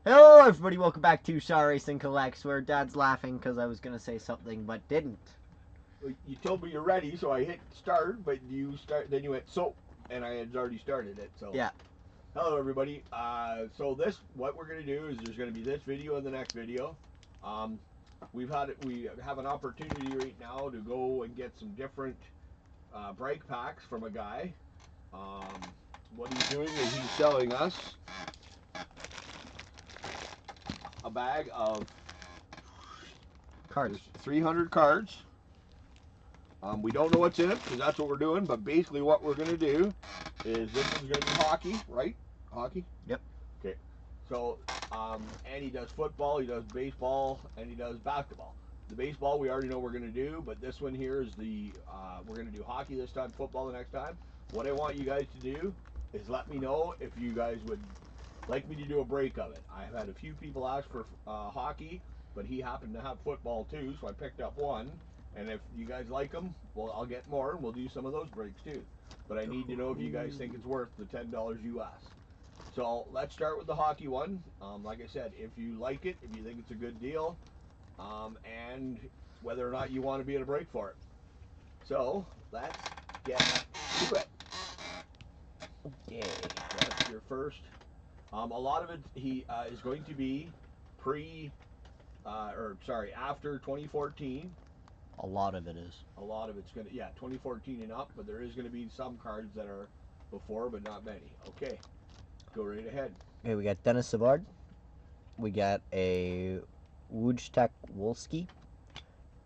Hello everybody, welcome back to Shaw Racing Collects, where Dad's laughing because I was going to say something but didn't. You told me you're ready, so I hit start, but then you went so, and I had already started it, so. Yeah. Hello everybody, so what we're going to do is there's going to be this video and the next video. We have an opportunity right now to go and get some different brake packs from a guy. What he's doing is he's selling us a bag of Cards. 300 cards. We don't know what's in it because that's what we're doing, but basically what we're going to do is this one's going to be hockey, right? Hockey? Yep. Okay. So, and he does football, he does baseball, and he does basketball. The baseball we already know we're going to do, but this one here is we're going to do hockey this time, football the next time. What I want you guys to do is let me know if you guys would like me to do a break of it. I've had a few people ask for hockey, but he happened to have football too, so I picked up one. And if you guys like them, well, I'll get more and we'll do some of those breaks too. But I need to know if you guys think it's worth the $10 US. So let's start with the hockey one. Like I said, if you like it, if you think it's a good deal, and whether or not you want to be at a break for it. So let's get to it. Okay. That's your first. A lot of it he is going to be after 2014. A lot of it is. A lot of it's going to, 2014 and up, but there is going to be some cards that are before, but not many. Okay, go right ahead. Okay, we got Dennis Savard. We got a Wojtek Wolski,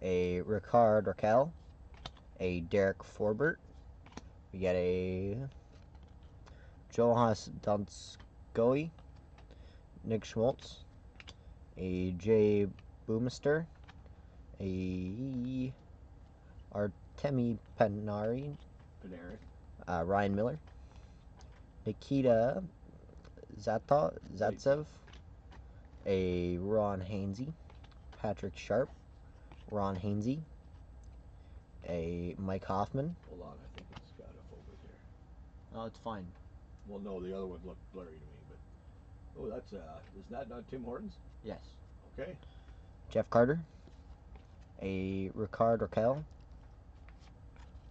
a Ricard Raquel, a Derek Forbert. We got a Jonas Donskoy, Nick Schmaltz, a Jay Boomister, a Artemi Panarin, Ryan Miller, Nikita Zaitsev, a Ron Hainsey, Patrick Sharp, Ron Hainsey, a Mike Hoffman. Hold on, I think it's got a focus here. Oh, it's fine. Well, no, the other one looked blurry to me, but that's is that not Tim Hortons? Yes. Okay. Jeff Carter, a Ricard Raquel.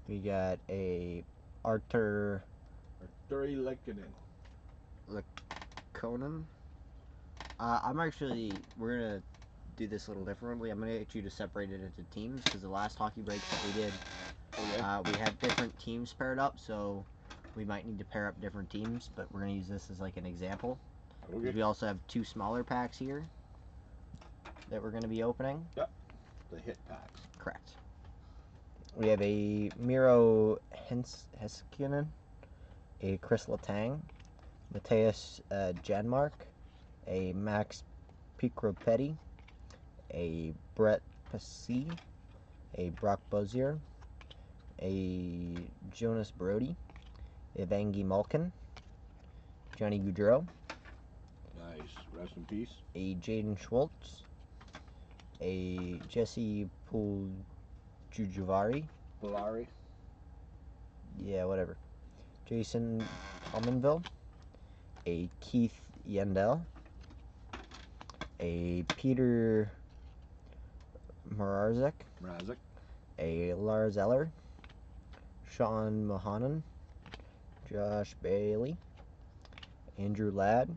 We got a Arthur Lekkonen. Conan. We're gonna do this a little differently. I'm gonna get you to separate it into teams because the last hockey breaks that we did, we had different teams paired up, so we might need to pair up different teams. But we're gonna use this as like an example. Okay. We also have two smaller packs here that we're gonna be opening. Yep. The hit packs. Correct. We have a Miro Heiskanen, a Chris Letang, Matthias Janmark, a Max Picropetti, a Brett Passy, a Brock Bozier, a Jonas Brody, Evangi Malkin, Johnny Gaudreau. Nice. Rest in peace. A Jaden Schwartz, a Jesse Puljuvari. Polari. Yeah, whatever. Jason Pominville, a Keith Yandel, a Peter Mrazek, a Lars Eller, Sean Mohanan, Josh Bailey, Andrew Ladd,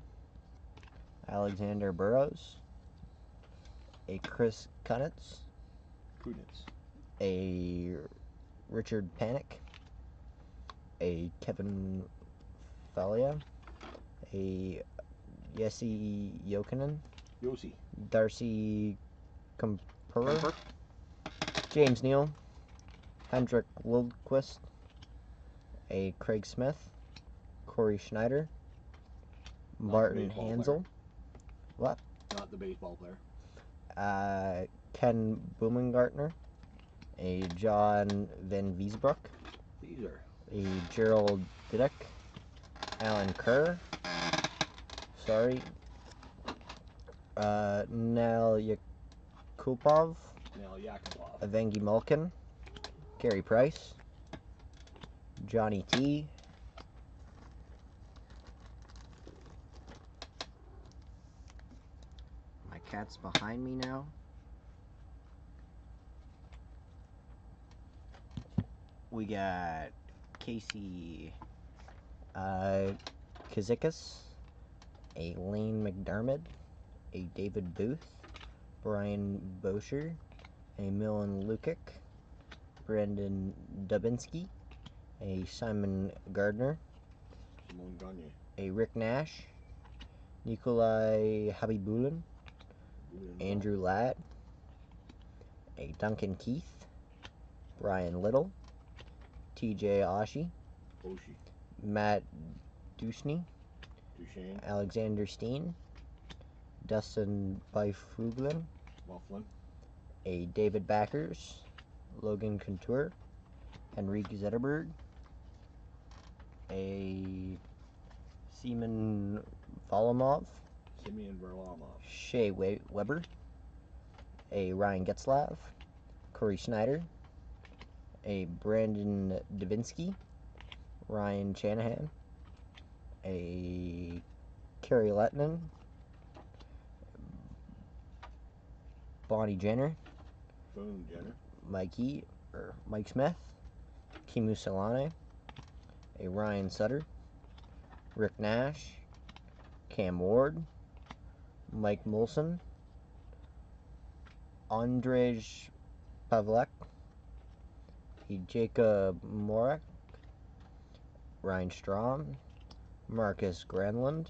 Alexander Burrows, a Chris Kunitz, a Richard Panic, a Kevin Falia, a Jesse Jokinen, Darcy Kumperer, James Neal, Hendrik Lundqvist, a Craig Smith, Corey Schneider, Martin Hansel. What? Not the baseball player. Ken Blumengartner, a John Van Wiesbroek, a Gerald Didak, Alan Kerr, Nel Yakupov, Evangi Malkin, Gary Price, Johnny T, cat's behind me now. We got Casey Kazikas, a Lane McDermott, a David Booth, Brian Bosher, a Milan Lukic, Brandon Dubinsky, a Simon Gardner, a Rick Nash, Nikolai Habibulin, Andrew Ladd, a Duncan Keith, Brian Little, TJ Oshie, Matt Dushne, Alexander Steen, Dustin Byfuglin, a David Backers, Logan Couture, Henrique Zetterberg, a Simeon Varlamov, Shea Weber, a Ryan Getzlav, Corey Schneider, a Brandon Davinsky, Ryan Shanahan, a Kerry Lettman, Bonnie Jenner, Mike Smith, Kimu Solane, a Ryan Sutter, Rick Nash, Cam Ward, Mike Molson, Andrzej Pavlek, a Jacob Morak, Ryan Strom, Marcus Granlund,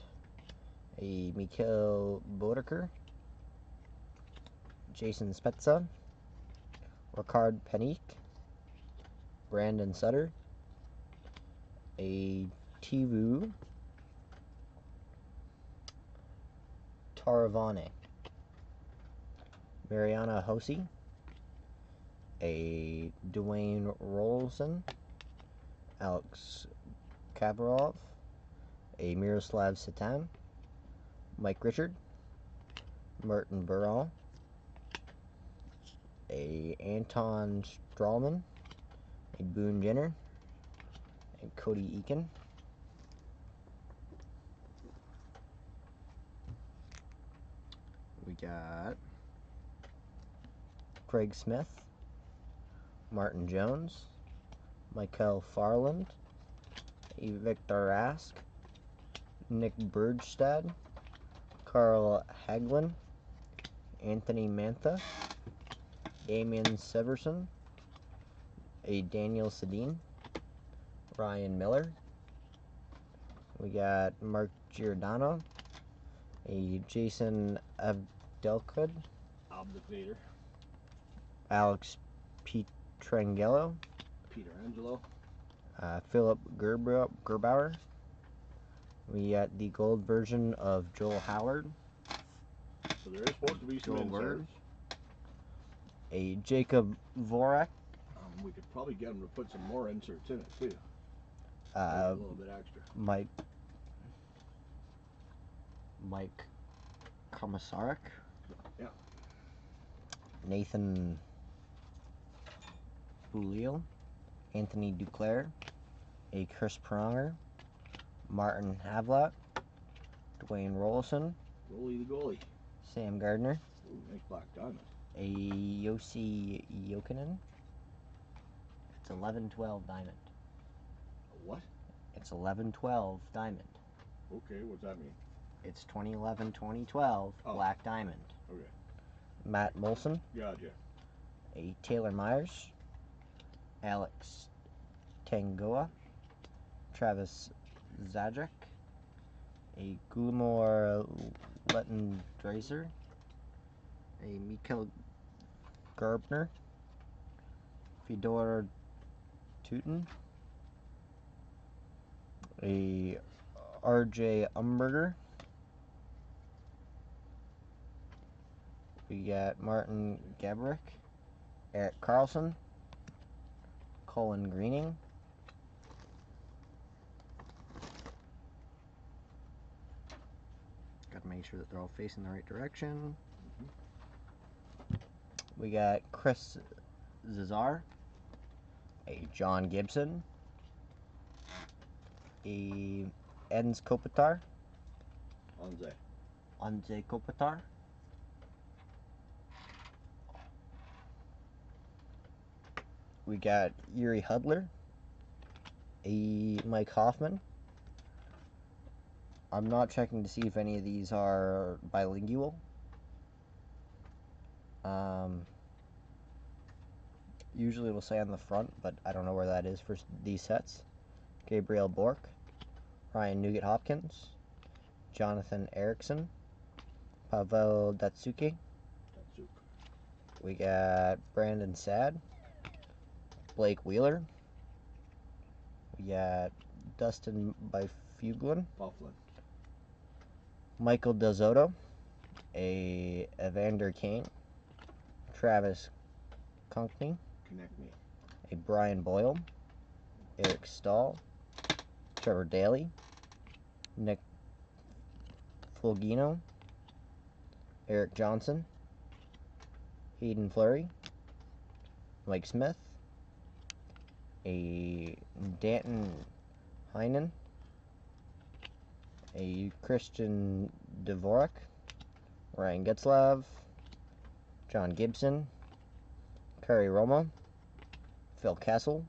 a Mikhail Bodeker, Jason Spezza, Ricard Panique, Brandon Sutter, a Thru Taravane, Mariana Hosi, a Dwayne Rolson, Alex Kavarov, a Miroslav Satan, Mike Richard, Martin Burrell, a Anton Strawman, a Boone Jenner, and Cody Eakin. We got Craig Smith, Martin Jones, Michael Farland, a Victor Rask, Nick Bergstad, Carl Hagelin, Anthony Mantha, Damian Severson, a Daniel Sedin, Ryan Miller. We got Mark Giordano, a Jason Abdelkud, Alex Pietrangelo, Philip Gerbauer. We got the gold version of Joel Howard. So there is supposed to be some inserts. A Jacob Vorak. We could probably get him to put some more inserts in it too. A little bit extra. Mike Komisarek. Yeah. Nathan Boulil, Anthony Duclair, a Chris Pronger, Martin Havlat, Dwayne Rollison, Rolly the goalie, Sam Gardner, ooh, nice black diamond, a Yossi Jokinen. It's 11-12 diamond. A what? It's 11-12 diamond. Okay, what's that mean? It's 2011-2012 black diamond. Okay. Matt Molson. Gotcha. A Taylor Myers, Alex Tangoa, Travis Zajac, a Gulmore Lettendracer, a Mikhail Garbner, Fedor Teuton, a RJ Umberger. We got Martin Gabrick, Eric Carlson, Colin Greening, got to make sure that they're all facing the right direction. We got Chris Zazar, a John Gibson, a Edens Kopitar, Anze Kopitar, We got Yuri Hudler, a Mike Hoffman. I'm not checking to see if any of these are bilingual. Usually it'll say on the front, but I don't know where that is for these sets. Gabriel Bork, Ryan Nugent-Hopkins, Jonathan Erickson, Pavel Datsuki. We got Brandon Saad, Blake Wheeler. We got Dustin Byfuglien, Michael Del Zotto, a Evander Kane, Travis Conkney, a Brian Boyle, Eric Stahl, Trevor Daly, Nick Fulgino, Eric Johnson, Hayden Fleury, Mike Smith, a Danton Heinen, a Christian Dvorak, Ryan Getzlav, John Gibson, Curry Roma, Phil Kessel,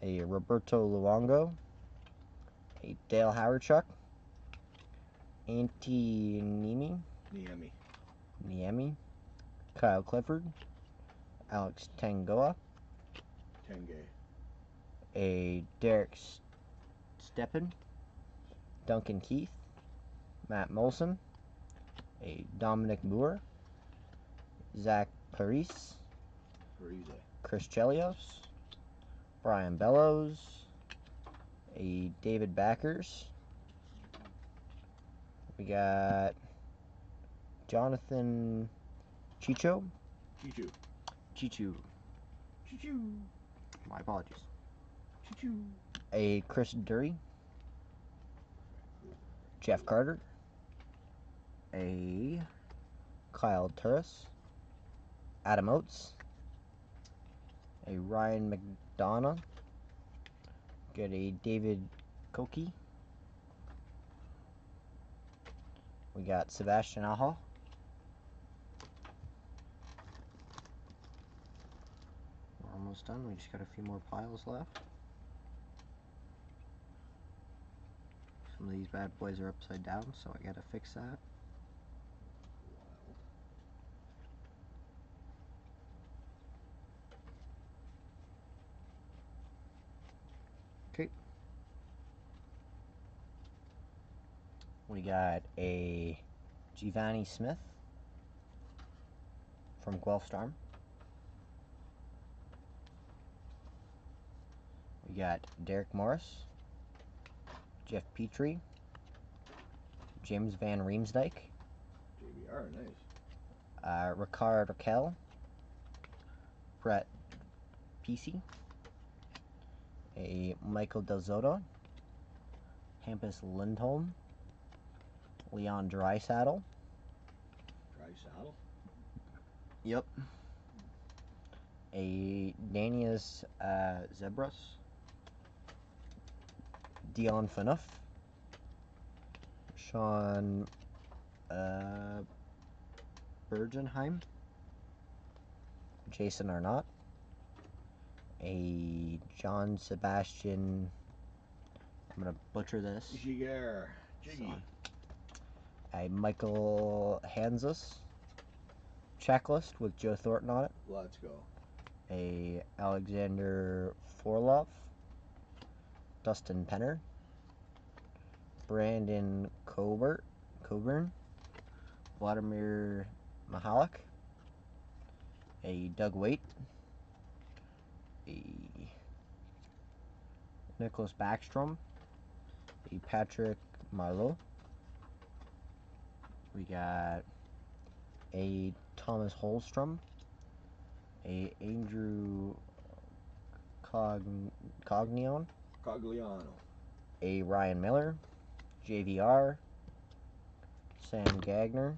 a Roberto Luongo, a Dale Hawerchuk, Antti Niemi, Kyle Clifford, Alex Tangoa, a Derek Steppen, Duncan Keith, Matt Molson, a Dominic Moore, Zach Parise, Chris Chelios, Brian Bellows, a David Backers. We got Jonathan Chicho. My apologies. A Chris Dury, Jeff Carter, a Kyle Turris, Adam Oates, a Ryan McDonough, get a David Koki. We got Sebastian Aho. We're almost done. We just got a few more piles left. Some of these bad boys are upside down, so I gotta fix that. Okay. We got a Giovanni Smith from Guelph Storm. We got Derek Morris, Jeff Petrie, James Van Riemsdyk, JVR, nice. Ricard Raquel, Brett Pesey, a Michael Del Zotto, Hampus Lindholm, Leon Draisaitl. Yep. A Danius Zebras, Dion Phaneuf, Sean Bergenheim, Jason Arnott, a John Sebastian, I'm going to butcher this, Jiggy. a Michael Hanzus checklist with Joe Thornton on it. Let's go. A Alexander Forlov, Dustin Penner, Brandon Coburn, Vladimir Mahalik, a Doug Waite, a Nicholas Backstrom, a Patrick Marleau. We got a Thomas Holstrom, a Andrew Cogliano, a Ryan Miller, JVR, Sam Gagner,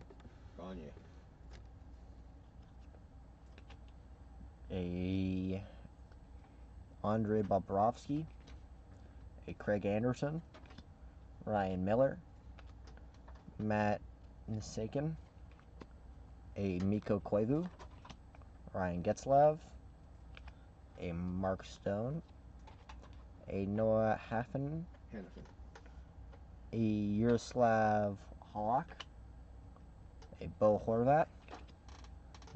a Andre Bobrovsky, a Craig Anderson, Ryan Miller, Matt Nisakin, a Mikko Koivu, Ryan Getzlav, a Mark Stone, a Noah Hannafin, a Yaroslav Halak, a Bo Horvat.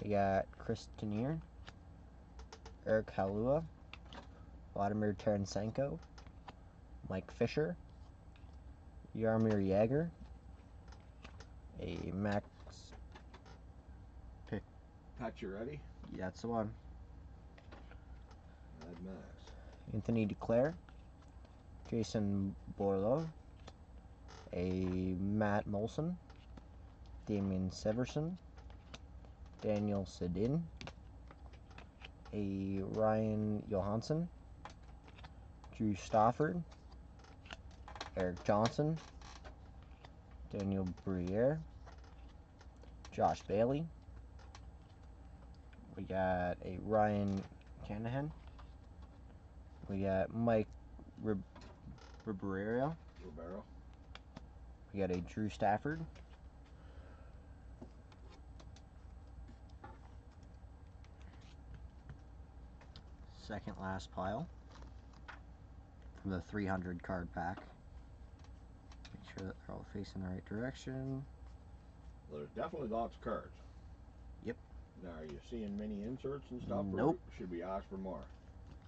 We got Chris Tenier, Eric Halua, Vladimir Tarasenko, Mike Fisher, Yarmir Yager, a Max Pacioretty. Yeah, that's the one. Mad Max. Anthony Duclair, Jason Borlo, a Matt Molson, Damian Severson, Daniel Sedin, a Ryan Johansson, Drew Stafford, Eric Johnson, Daniel Briere, Josh Bailey. We got a Ryan Canahan. We got Mike Ribeiro. We got a Drew Stafford. Second last pile from the 300 card pack. Make sure that they're all facing the right direction. Well, there's definitely lots of cards. Yep. Now, are you seeing many inserts and stuff? Nope. Or should we ask for more?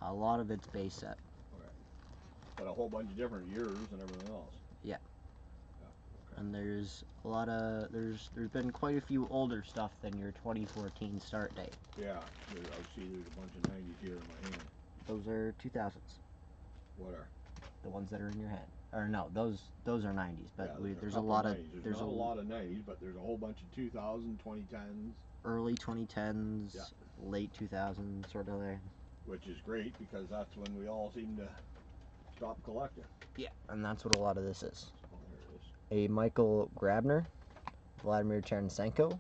A lot of it's base set. Okay. But a whole bunch of different years and everything else. Yeah. Okay. And there's a lot of there's been quite a few older stuff than your 2014 start date. Yeah. I see there's a bunch of 90s here in my hand. Those are 2000s. What are? The ones that are in your hand. Or no, those are 90s. But yeah, there's a lot of there's not a lot of 90s, but there's a whole bunch of 2000s, 2010s. Early 2010s, yeah. Late 2000s, sort of there. Which is great because that's when we all seem to stop collecting. Yeah, and that's what a lot of this is. Oh, there it is. A Michael Grabner, Vladimir Tarasenko,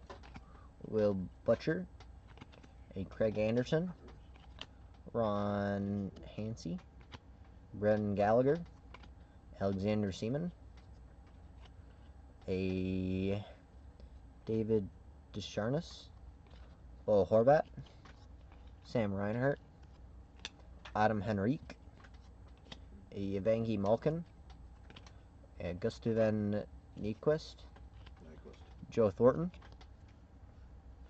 Will Butcher, a Craig Anderson, Ron Hansey, Brendan Gallagher, Alexander Seaman, a David Descharnes, Bo Horvat, Sam Reinhart, Adam Henrique, a Evangi Malkin, a Gustaven Nyquist, Joe Thornton.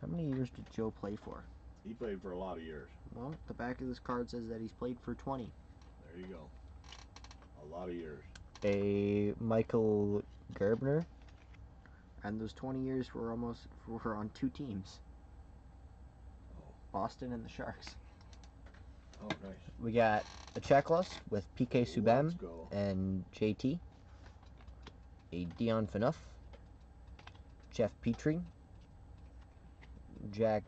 How many years did Joe play for? He played for a lot of years. Well, the back of this card says that he's played for 20. There you go. A lot of years. A Michael Gerbner. And those 20 years were on two teams. Oh. Boston and the Sharks. Oh, nice. We got a checklist with PK Subban and JT. A Dion Phaneuf. Jeff Petrie. Jack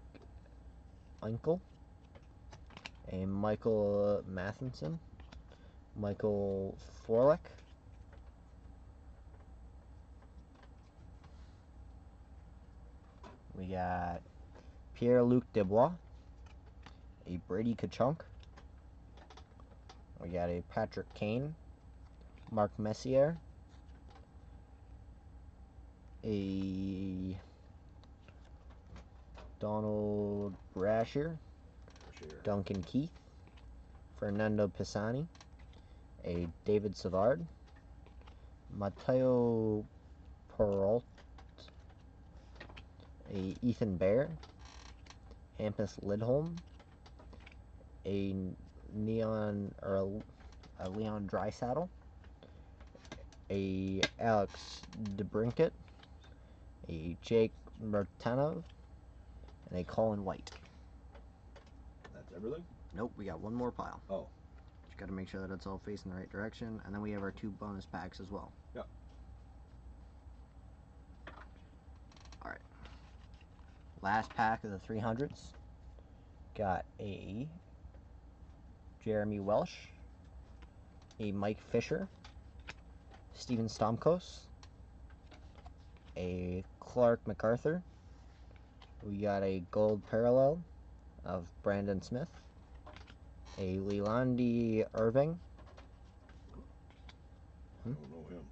Eichel. A Michael Matheson. Michael Forlick. We got Pierre-Luc Dubois. A Brady Tkachuk. We got a Patrick Kane. Mark Messier. A Donald Brashear. Duncan Keith. Fernando Pisani. A David Savard. Matteo Perrault. A Ethan Bear. Hampus Lidholm. A Leon Draisaitl. A Alex DeBrincat. A Jake Martinov. And a Colin White. That's everything? Nope, we got one more pile. Oh. Just got to make sure that it's all facing the right direction. And then we have our 2 bonus packs as well. Yep. Alright. Last pack of the 300s. Got a Jeremy Welsh. A Mike Fisher. Steven Stamkos. A Clark MacArthur. We got a gold parallel of Brandon Smith. A Leilandi Irving. I don't know him.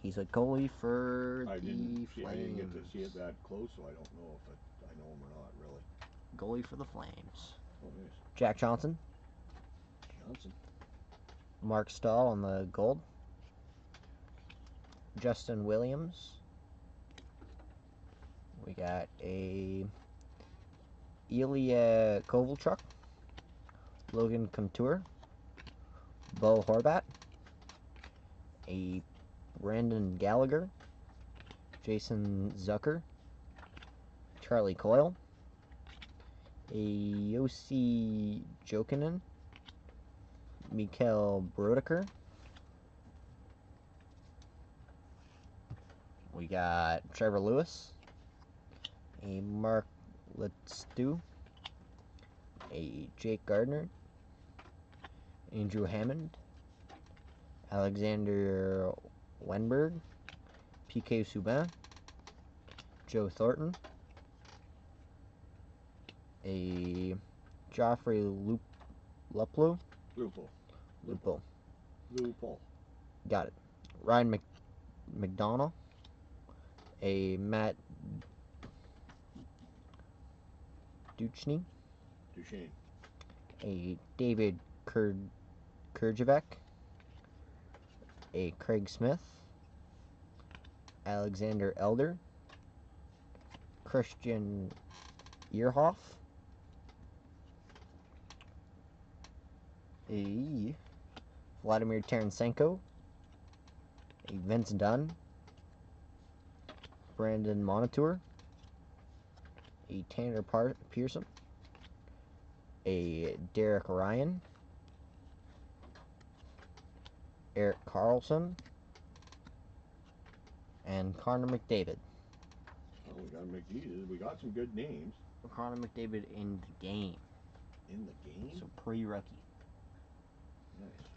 He's a goalie for I the didn't Flames. I didn't get to see it that close, so I don't know if I know him or not, really. Goalie for the Flames. Oh, nice. Jack Johnson. Johnson. Mark Stahl on the gold. Justin Williams. We got a Ilya Kovalchuk. Logan Couture. Bo Horvat. A Brandon Gallagher. Jason Zucker. Charlie Coyle. A Yossi Jokinen. Mikael Brodeker. We got Trevor Lewis. A Mark Letstu. A Jake Gardner. Andrew Hammond. Alexander Wenberg. PK Subban. Joe Thornton. A Joffrey Luplo. Lupo. Got it. Ryan McDonough. A Matt Duchesne. A David Kurjevek. A Craig Smith. Alexander Elder. Christian Earhoff. A Vladimir Tarasenko. A Vince Dunn. Brandon Montour. A Tanner Pearson. A Derek Ryan. Eric Carlson. And Connor McDavid. Oh, we gotta make these. We got some good names. Connor McDavid in the game. In the game? So pre-rookie. Nice.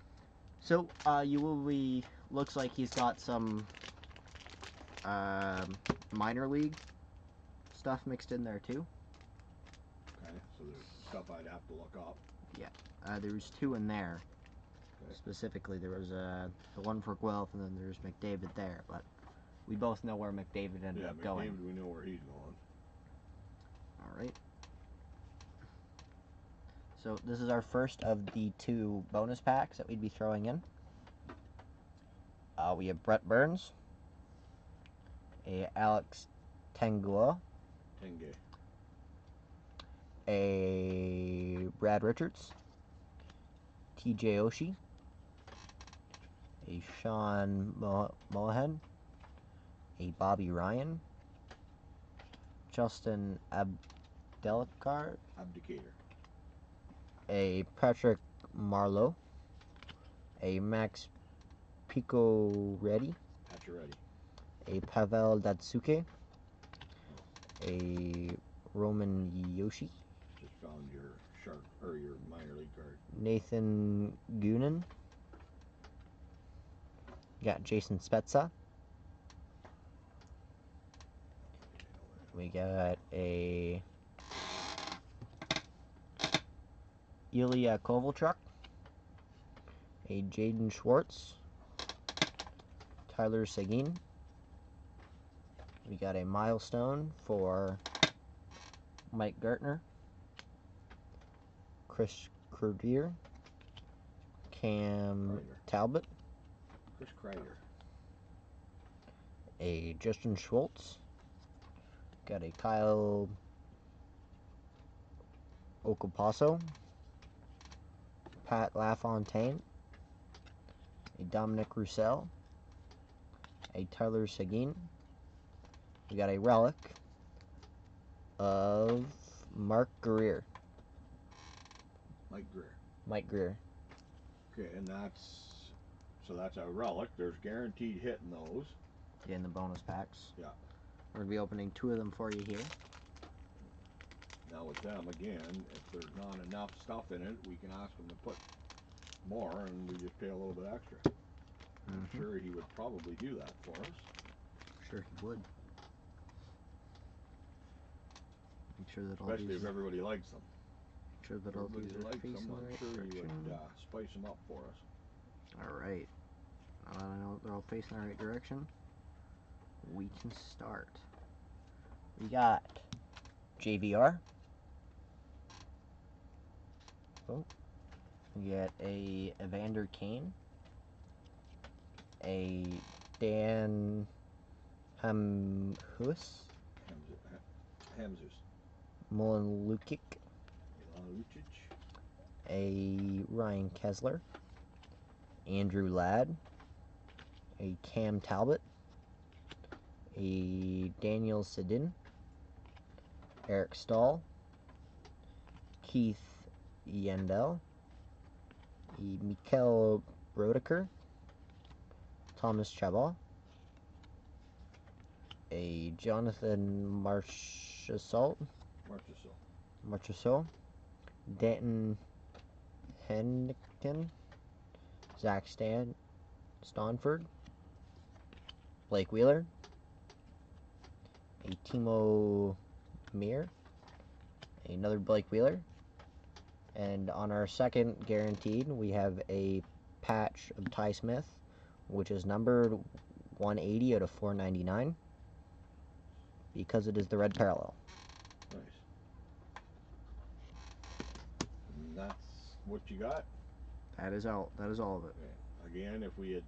So, you will be... Looks like he's got some minor league stuff mixed in there too. Okay, so there's stuff I'd have to look up. Yeah, there's two in there. Okay. Specifically, there was the one for Guelph, and then there's McDavid there. But we both know where McDavid ended up going. Yeah, McDavid, we know where he's going. All right. So this is our first of the two bonus packs that we'd be throwing in. We have Brett Burns, a Alex Tengua, a Brad Richards, TJ Oshie, a Sean Mohan, a Bobby Ryan, Justin Abdelkader, a Patrick Marleau, a Max Pico-Reddy, a Pavel Datsuke, a Roman Yoshi, just found your shark or your minor league card, Nathan Goonan, got Jason Spezza, we got a Ilya Kovalchuk, a Jaden Schwartz, Tyler Seguin. We got a milestone for Mike Gartner, Chris Kruger, Cam Talbot, Chris Kreider, a Justin Schultz, got a Kyle Okapaso, Pat LaFontaine, a Dominic Roussel, a Tyler Seguin. We got a relic of Mike Greer. Okay, and that's a relic. There's guaranteed hit in those. Yeah, in the bonus packs. Yeah. We're going to be opening two of them for you here. Now with them, again, if there's not enough stuff in it, we can ask them to put more, and we just pay a little bit extra. I'm sure he would probably do that for us. Sure he would. Make sure that all especially these, if everybody likes them. Make sure that all these are facing the right I'm sure he direction. would spice them up for us. Alright. Now that I know they're all facing the right direction, we can start. We got JVR, Oh, we get a Evander Kane, a Dan Hamhus, Hamzus. Mullen Lukic, a Ryan Kessler, Andrew Ladd, a Cam Talbot, a Daniel Sedin, Eric Stahl, Keith Yandel, a Mikael Brodeker, Thomas Chabot, a Jonathan Marchessault, Danton Hennigan, Zach Stanford, Blake Wheeler, a Timo Meir, another Blake Wheeler, and on our second guaranteed we have a patch of Ty Smith, which is numbered 180 out of 499 because it is the red parallel. Nice. And that's what you got? That is all of it. Okay. Again, if we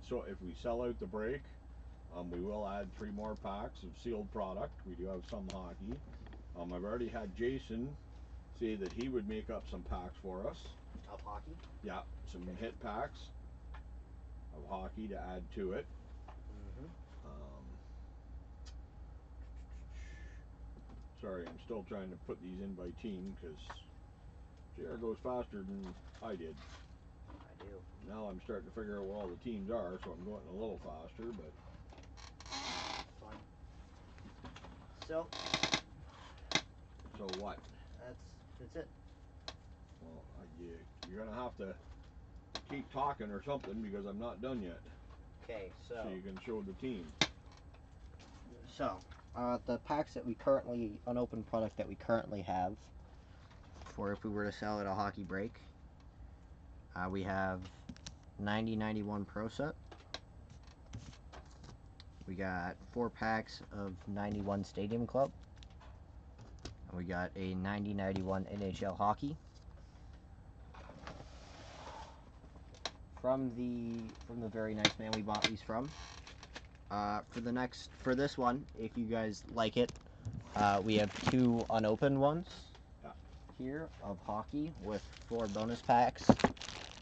sell out the break, we will add 3 more packs of sealed product. We do have some hockey. I've already had Jason say that he would make up some packs for us. Of hockey? Yeah, some hit packs of hockey to add to it. Sorry, I'm still trying to put these in by team because JR goes faster than I did. I do. Now I'm starting to figure out where all the teams are, so I'm going a little faster, but... Fun. So what? That's it. Well, you're going to have to keep talking or something because I'm not done yet. Okay, So you can show the team. So, the packs that we currently, unopened product that we currently have, for if we were to sell at a hockey break, we have 90-91 Pro Set. We got 4 packs of 91 Stadium Club. And we got a 90-91 NHL Hockey. From the very nice man we bought these from. For this one, if you guys like it, we have 2 unopened ones here of hockey with 4 bonus packs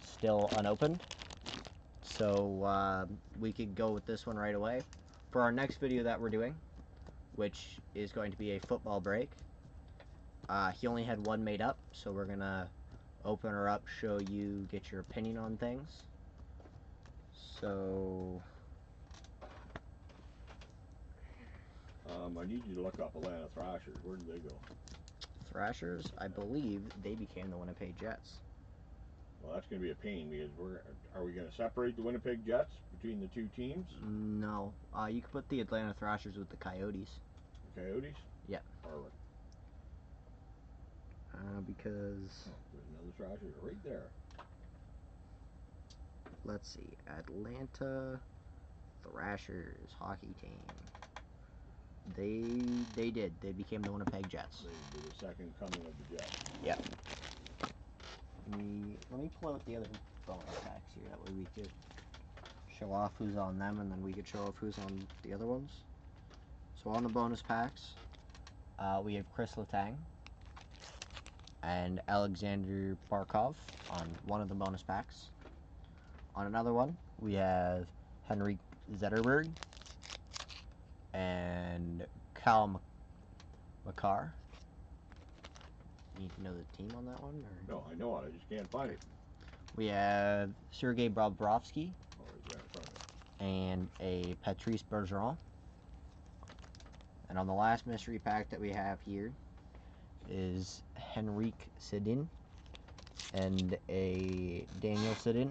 still unopened. So we could go with this one right away. For our next video that we're doing, which is going to be a football break, he only had 1 made up, so we're gonna open her up, show you, get your opinion on things. So I need you to look up Atlanta Thrashers. Where did they go? Thrashers, I believe they became the Winnipeg Jets. Well, that's going to be a pain because are we going to separate the Winnipeg Jets between the 2 teams? No. You could put the Atlanta Thrashers with the Coyotes. The Coyotes? Yeah. Perfect. Because... there's another Thrasher right there. Let's see. Atlanta Thrashers hockey team. They did. They became the Winnipeg Jets. They were the second coming of the Jets. Yep. Let me pull out the other bonus packs here. That way we could show off who's on them, and then we could show off who's on the other ones. So on the bonus packs, we have Chris Letang and Alexander Barkov on one of the bonus packs. On another one, we have Henrik Zetterberg and Cal Makar. You need to know the team on that one? Or? No, I know it. I just can't find it. We have Sergei Bobrovsky Right in front of it. and a Patrice Bergeron. And on the last mystery pack that we have here is Henrik Sedin and a Daniel Sedin.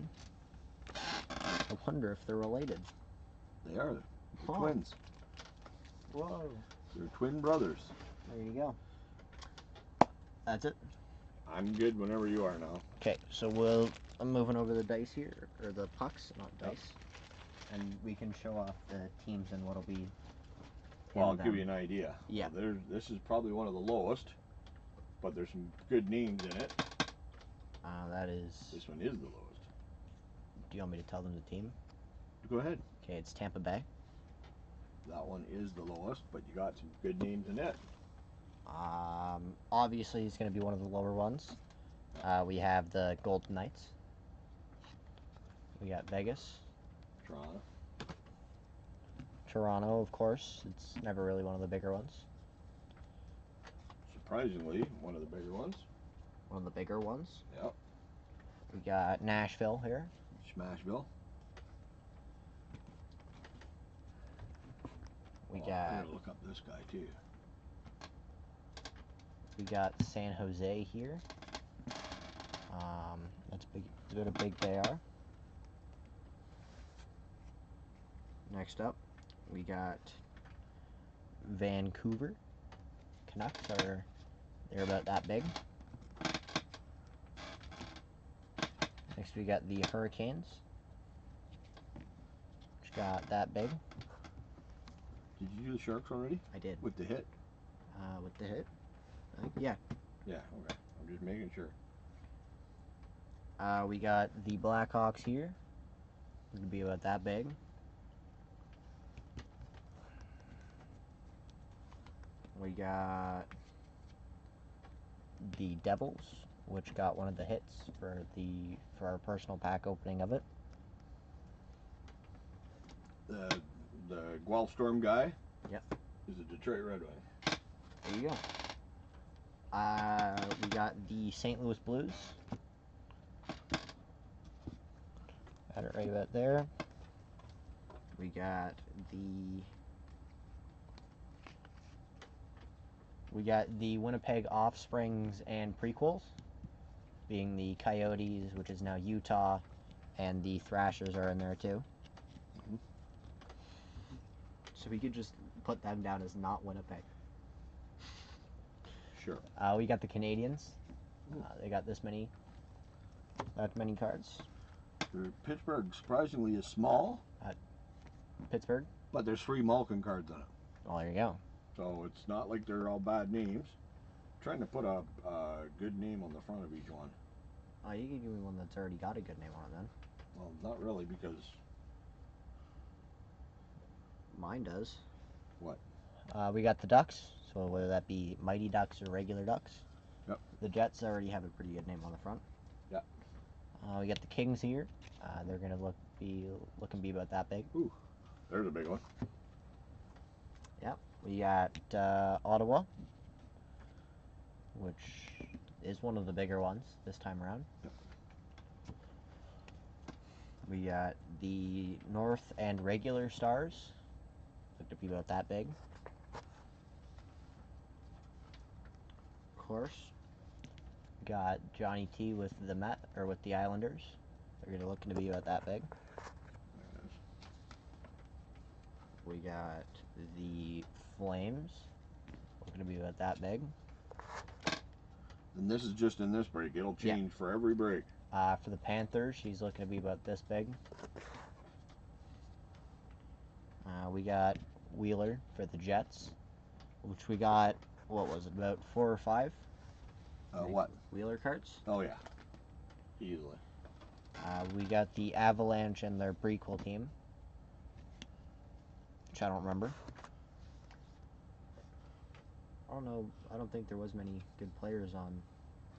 I wonder if they're related. They are. They're twins. Whoa. They're twin brothers. There you go. That's it. I'm good whenever you are now. Okay, so I'm moving over the dice here, or the pucks, not dice. And we can show off the teams and what'll be. Well, I'll give you an idea. Yeah. This is probably one of the lowest, but there's some good names in it. That is. This one is the lowest. Do you want me to tell them the team? Go ahead. Okay, it's Tampa Bay. That one is the lowest, but you got some good names in it. Obviously, it's going to be one of the lower ones. We have the Golden Knights. We got Vegas. Toronto. Toronto, of course. It's never really one of the bigger ones. Surprisingly, one of the bigger ones. One of the bigger ones. Yep. We got Nashville here. Smashville. We I'm got. gonna look up this guy too. We got San Jose here. That's big. Look how big they are. Next up, we got Vancouver Canucks. They're about that big. Next, we got the Hurricanes, which got that big. Did you do the Sharks already? I did. With the hit? With the hit? Yeah. Yeah, okay. I'm just making sure. We got the Blackhawks here. It's going to be about that big. We got the Devils, which got one of the hits for our personal pack opening of it. The Guelph Storm guy? Yep. Is a Detroit Red Wing. There you go. We got the St. Louis Blues. Got it right about there. We got the Winnipeg Offsprings and prequels, being the Coyotes, which is now Utah, and the Thrashers are in there too. Mm-hmm. So we could just put them down as not Winnipeg. Sure. We got the Canadians. They got that many cards. Pittsburgh surprisingly is small. Pittsburgh. But there's 3 Malkin cards on it. Oh, there you go. So it's not like they're all bad names. I'm trying to put a good name on the front of each one. Oh, you can give me one that's already got a good name on it then. Well, not really, because... Mine does. What? We got the Ducks, so whether that be Mighty Ducks or regular Ducks. Yep. The Jets already have a pretty good name on the front. Yep. We got the Kings here. They're going to be about that big. Ooh, there's a big one. Yep. We got Ottawa, which is one of the bigger ones this time around. Yep. We got the North and regular Stars. Look to be about that big. Of course. Got Johnny T with the Islanders. They're looking to be about that big. There it is. We got the Flames. Looking to be about that big. And this is just in this break. It'll change for every break. For the Panthers, she's looking to be about this big. We got Wheeler for the Jets, which we got, what was it, about 4 or 5? What? Wheeler cards? Oh, yeah. Easily. We got the Avalanche and their prequel team, which I don't remember. I don't know. I don't think there was many good players on.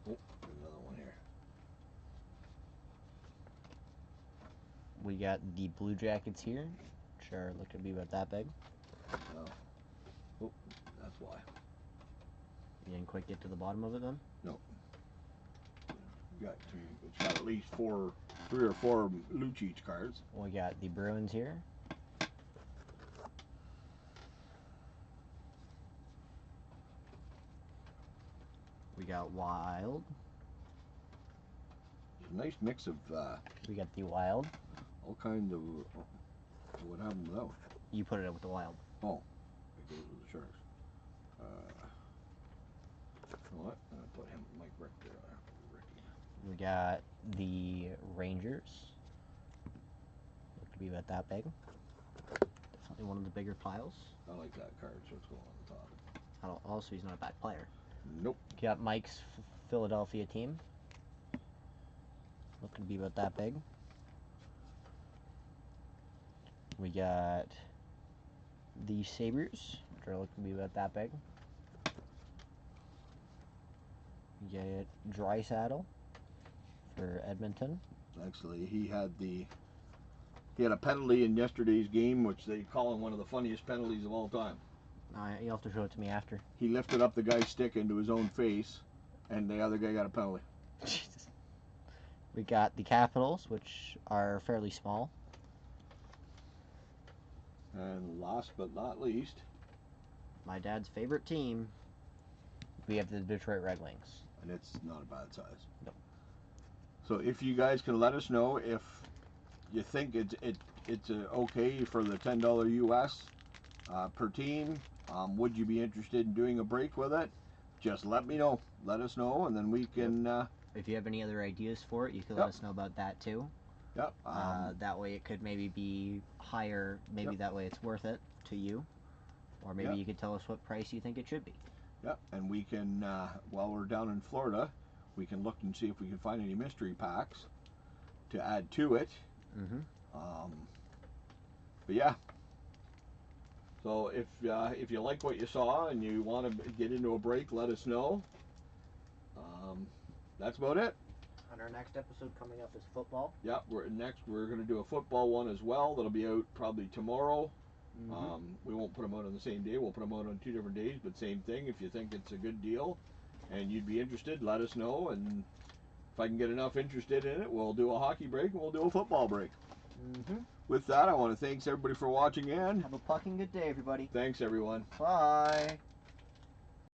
Oh, there's another one here. We got the Blue Jackets here, which are looking to be about that big. Oh, that's why. You didn't quite get to the bottom of it then? No. It's got at least 3 or 4 Lucic cards. We got the Bruins here. We got Wild. There's a nice mix of... We got the Wild. all kinds of... what happened to that one? You put it in with the Wild. Oh, it goes with the Sharks. You know what? I'm going to put Mike Rick there. Ricky. We got the Rangers. Look to be about that big. Definitely one of the bigger piles. I like that card, so it's going on the top. Also, he's not a bad player. Nope. Got Mike's Philadelphia team. looking to be about that big. We got the Sabres, which are looking to be about that big. We get Draisaitl for Edmonton. Actually, he had a penalty in yesterday's game, which they call him one of the funniest penalties of all time. You'll have to show it to me after. He lifted up the guy's stick into his own face, and the other guy got a penalty. Jesus. We got the Capitals, which are fairly small. And last but not least, My dad's favorite team. We have the Detroit Red Wings. and it's not a bad size. Nope. So if you guys can let us know if you think it's okay for the $10 US per team, would you be interested in doing a break with it? Just let me know. Let us know, and then we can. If you have any other ideas for it, you can Yep. let us know about that too. Yep. That way it could maybe be higher. Maybe Yep. that way it's worth it to you. Or maybe Yep. you could tell us what price you think it should be. Yep. And we can, while we're down in Florida, we can look and see if we can find any mystery packs to add to it. Mm-hmm. But yeah. So if you like what you saw and you want to get into a break, let us know. That's about it. And our next episode coming up is football. Yep. We're going to do a football one as well. That'll be out probably tomorrow. Mm-hmm. We won't put them out on the same day. We'll put them out on 2 different days, but same thing. If you think it's a good deal and you'd be interested, let us know. And if I can get enough interested in it, we'll do a hockey break and we'll do a football break. Mm-hmm. With that, I want to thank everybody for watching in. Have a fucking good day, everybody. Thanks, everyone. Bye.